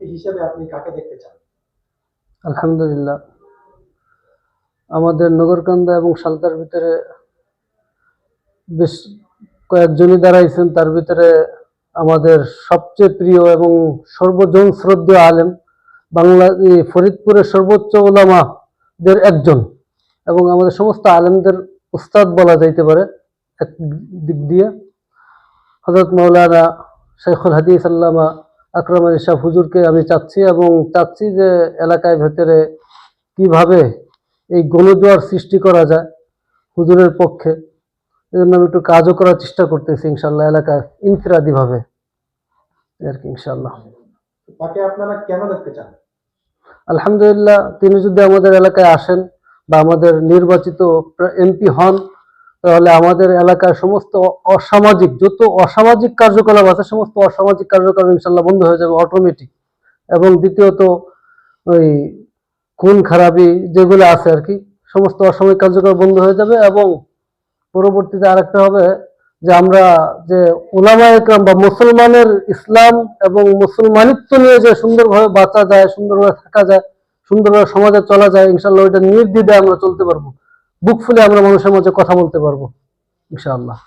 ব্যক্তি হিসেবে আপনি কাকে দেখতে চান? আলহামদুলিল্লাহ, আমাদের নগরকান্দা এবং সালতার ভিতরে বেশ কয়েকজনই দাঁড়াইছেন। তার ভিতরে আমাদের সবচেয়ে প্রিয় এবং সর্বজন শ্রদ্ধেয় আলেম, বাংলা ফরিদপুরের সর্বোচ্চ উলামাদের একজন এবং আমাদের সমস্ত আলেমদের উস্তাদ বলা যাইতে পারে এক দিক দিয়ে, হযরত মাওলানা শেখুল হাদিস আল্লামা আকরাম আলী শাহ হুজুরকে আমি চাচ্ছি এবং চাচ্ছি যে এলাকায় ভেতরে কিভাবে এই গণজোয়ার সৃষ্টি করা যায় হুজুরের পক্ষে, এজন্য আমি একটু কাজও করার চেষ্টা করতেছি ইনশাআল্লাহ, এলাকায় ইনফিরাদি ভাবে আর কি ইনশাআল্লাহ। তাকে আপনারা কেন দেখতে চান? আলহামদুলিল্লাহ, তিনি যদি আমাদের এলাকায় আসেন বা আমাদের নির্বাচিত এমপি হন, তাহলে আমাদের এলাকার সমস্ত অসামাজিক যত অসামাজিক কার্যকলাপ আছে সমস্ত অসামাজিক কার্যকলাপ ইনশাল্লাহ বন্ধ হয়ে যাবে অটোমেটিক। এবং দ্বিতীয়ত ওই খুন খারাপি যেগুলো আছে আর কি সমস্ত অসাময়িক কার্যকলাপ বন্ধ হয়ে যাবে। এবং পরবর্তীতে আরেকটা হবে যে আমরা যে উলামায়ে কেরাম বা মুসলমানের ইসলাম এবং মুসলমানিত্ব নিয়ে যে সুন্দরভাবে বাঁচা যায়, সুন্দরভাবে থাকা যায়, সুন্দরভাবে সমাজে চলা যায়, ইনশাল্লাহ ওইটা নির্দ্বিধায় আমরা চলতে পারবো, বুক ফুলে আমরা মানুষের মাঝে কথা বলতে পারবো ইনশাআল্লাহ।